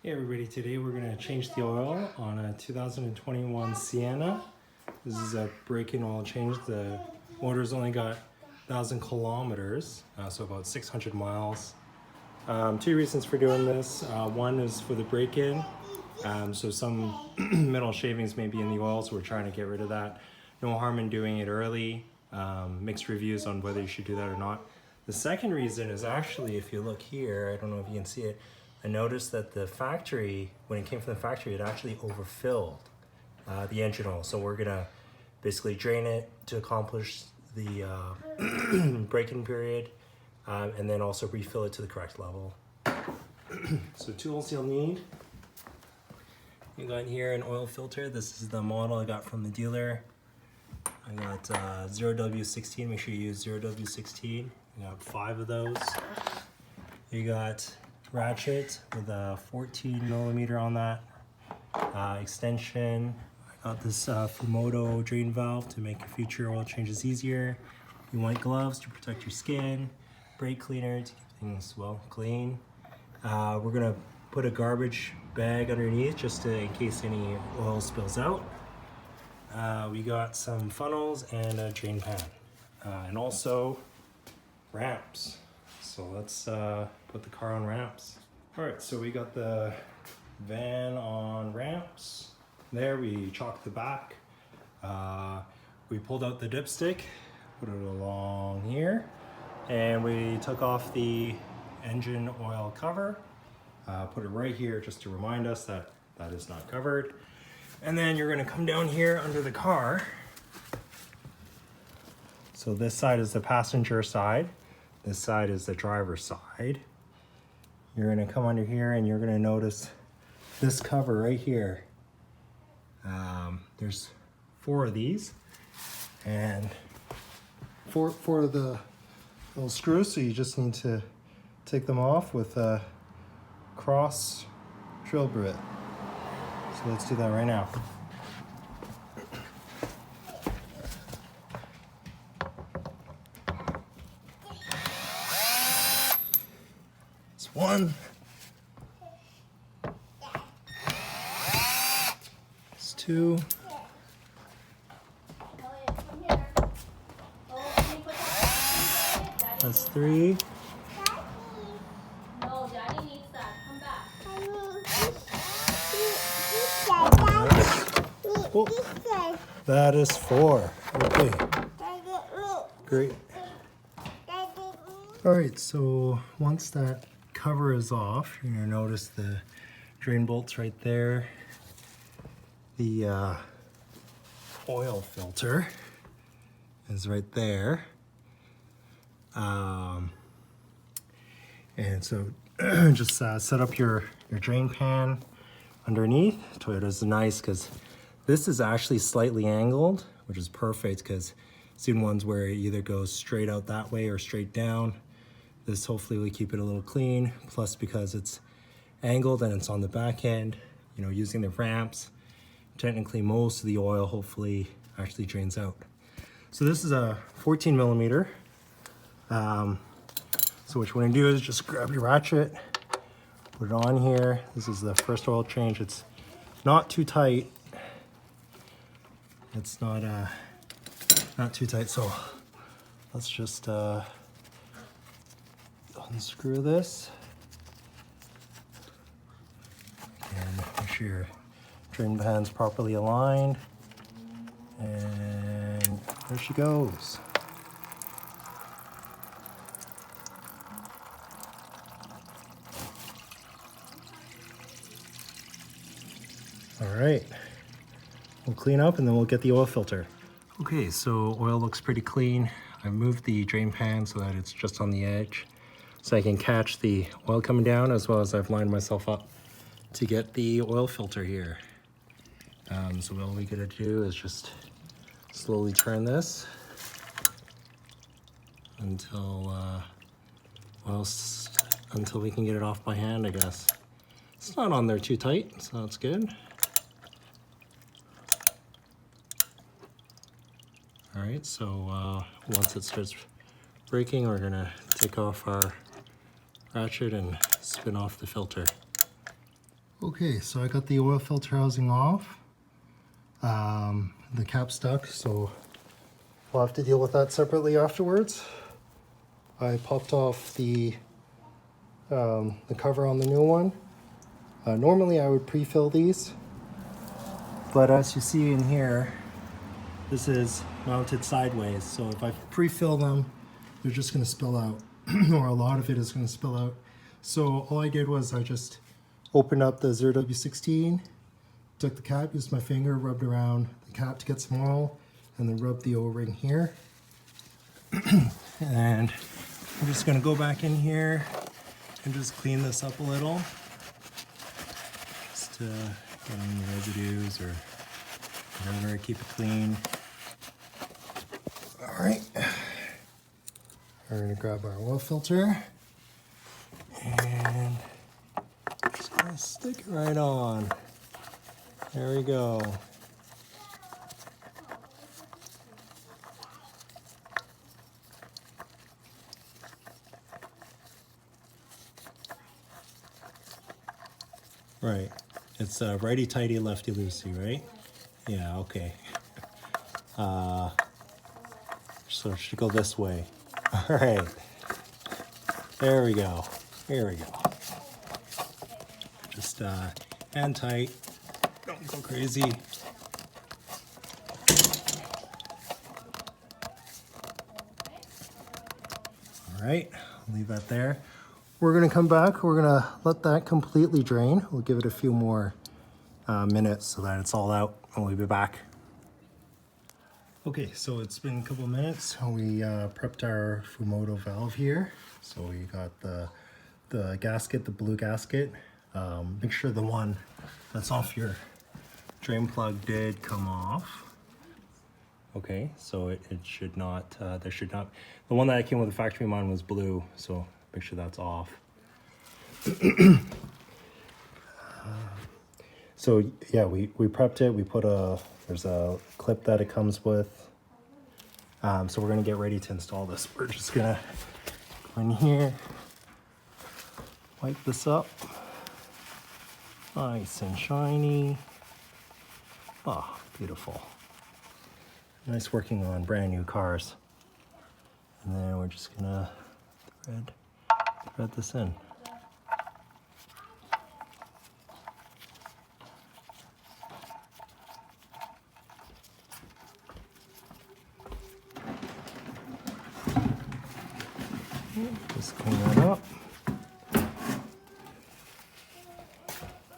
Hey everybody, today we're going to change the oil on a 2021 Sienna. This is a break-in oil change. The motor's only got 1,000 kilometers, so about 600 miles. Two reasons for doing this. One is for the break-in, so some metal shavings may be in the oil, so we're trying to get rid of that. No harm in doing it early. Mixed reviews on whether you should do that or not. The second reason is actually, if you look here, I don't know if you can see it, I noticed that the factory, when it came from the factory, it actually overfilled the engine oil. So we're gonna basically drain it to accomplish the break-in period, and then also refill it to the correct level. So tools you'll need. You got here an oil filter. This is the model I got from the dealer. I got 0w-16, make sure you use 0w-16. I got 5 of those. You got ratchet with a 14 millimeter on that. Extension. I got this Fumoto drain valve to make your future oil changes easier. You want gloves to protect your skin. Brake cleaner to keep things well clean. We're gonna put a garbage bag underneath just in case any oil spills out. We got some funnels and a drain pan, and also ramps. So let's put the car on ramps. All right, so we got the van on ramps. There, we chalked the back. We pulled out the dipstick, put it along here, and we took off the engine oil cover, put it right here just to remind us that that is not covered. And then you're gonna come down here under the car. So this side is the passenger side. This side is the driver's side. You're gonna come under here and you're gonna notice this cover right here. There's 4 of these, and four of the little screws, so you just need to take them off with a cross drill bit. So let's do that right now. It's 1. It's 2. That's 3. No, Daddy needs that. Come back. Oh, that is 4. Okay. Great. All right, so once that cover is off, you're gonna notice the drain bolts right there. The oil filter is right there. And so just set up your drain pan underneath. Toyota's nice because this is actually slightly angled, which is perfect because I've seen ones where it either goes straight out that way or straight down. This hopefully will keep it a little clean. Plus, because it's angled and it's on the back end, you know, using the ramps, technically most of the oil hopefully actually drains out. So this is a 14 millimeter. So what you want to do is just grab your ratchet, put it on here. This is the first oil change. It's not too tight. It's not too tight. So let's just unscrew this and make sure your drain pan's properly aligned. And there she goes. All right, we'll clean up and then we'll get the oil filter. Okay, so oil looks pretty clean. I moved the drain pan so that it's just on the edge so I can catch the oil coming down, as well as I've lined myself up to get the oil filter here. So all we gotta do is just slowly turn this until until we can get it off by hand, I guess. It's not on there too tight, so that's good. All right, so once it starts breaking, we're gonna take off our ratchet and spin off the filter. Okay, so I got the oil filter housing off. The cap stuck, so we'll have to deal with that separately afterwards. I popped off the cover on the new one. Normally I would pre-fill these, but as you see in here, this is mounted sideways. So if I pre-fill them, they're just gonna spill out, or a lot of it is gonna spill out. So all I did was I just opened up the 0w-16, took the cap, used my finger, rubbed around the cap to get some oil, and then rubbed the O-ring here. And I'm just gonna go back in here and just clean this up a little. Just get any residues or whatever, keep it clean. All right, we're gonna grab our oil filter and just gonna stick it right on. There we go. Right, it's righty-tighty, lefty-loosey, right? Yeah, okay. So it should go this way. All right, there we go, here we go. Just hand tight, don't go crazy. All right, I'll leave that there. We're gonna come back, we're gonna let that completely drain. We'll give it a few more minutes so that it's all out, and we'll be back. Okay, so it's been a couple of minutes. We prepped our Fumoto valve here. So we got the gasket, the blue gasket. Make sure the one that's off your drain plug did come off. Okay, so it should not, there should not, the one that came with the factory mine was blue, so make sure that's off. So yeah, we prepped it. We put there's a clip that it comes with. So we're gonna get ready to install this. We're just gonna go in here, wipe this up, nice and shiny. Oh, beautiful. Nice working on brand new cars. And then we're just gonna thread this in. Just clean that up.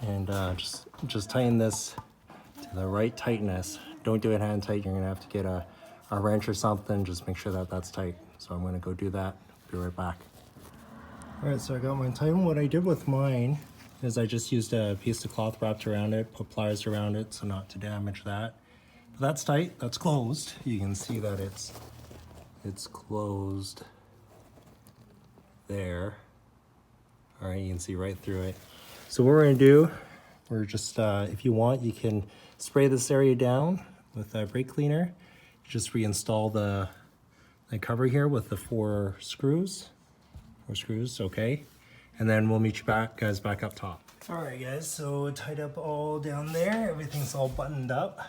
And just tighten this to the right tightness. Don't do it hand tight. You're gonna have to get a wrench or something. Just make sure that that's tight. So I'm gonna go do that. Be right back. All right, so I got mine tightened. What I did with mine is I just used a piece of cloth wrapped around it, put pliers around it so not to damage that. But that's tight, that's closed. You can see that it's closed there. All right, you can see right through it. So what we're gonna do, we're just, if you want, you can spray this area down with a brake cleaner. Just reinstall the cover here with the four screws, okay? And then we'll meet you guys back up top. All right, guys, so tied up all down there. Everything's all buttoned up.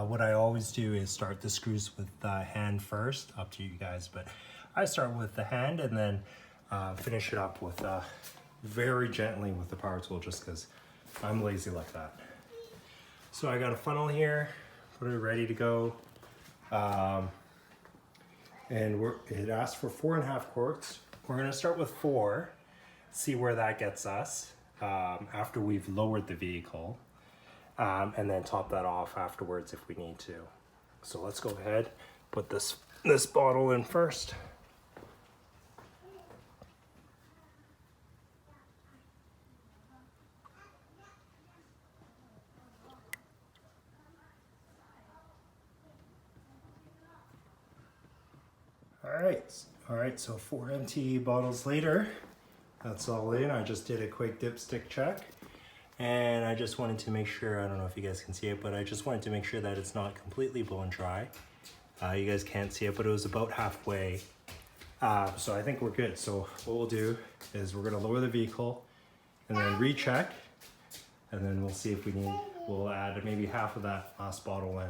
What I always do is start the screws with the hand first, up to you guys, but I start with the hand and then finish it up with very gently with the power tool, just because I'm lazy like that. So I got a funnel here, put it ready to go. And it asked for 4.5 quarts. We're gonna start with 4, see where that gets us after we've lowered the vehicle, and then top that off afterwards if we need to. So let's go ahead, put this bottle in first. All right, so 4 empty bottles later, that's all in. I just did a quick dipstick check, and I just wanted to make sure, I don't know if you guys can see it, but I just wanted to make sure that it's not completely blown dry. You guys can't see it, but it was about halfway. So I think we're good. So what we'll do is we're gonna lower the vehicle and then recheck, and then we'll see if we need, we'll add maybe half of that last bottle in.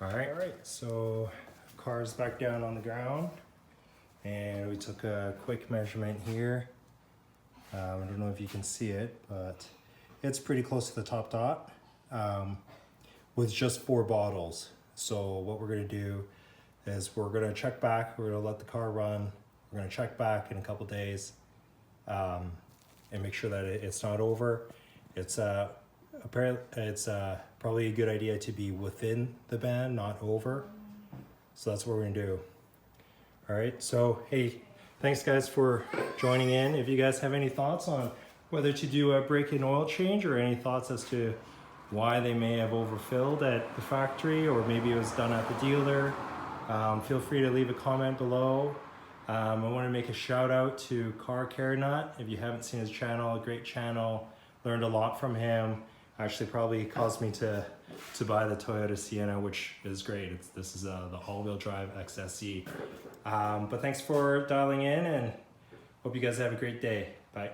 All right, so car's back down on the ground, and we took a quick measurement here. I don't know if you can see it, but it's pretty close to the top dot with just 4 bottles. So what we're gonna do is we're gonna check back, we're gonna let the car run, we're gonna check back in a couple days and make sure that it's not over. It's probably a good idea to be within the band, not over. So that's what we're gonna do. All right, so hey, thanks guys for joining in. If you guys have any thoughts on whether to do a break-in oil change, or any thoughts as to why they may have overfilled at the factory, or maybe it was done at the dealer, feel free to leave a comment below. I want to make a shout out to Car Care Nut. If you haven't seen his channel, a great channel, learned a lot from him. Actually probably caused me to buy the Toyota Sienna, which is great. This is the all-wheel drive XSE. But thanks for dialing in, and hope you guys have a great day. Bye.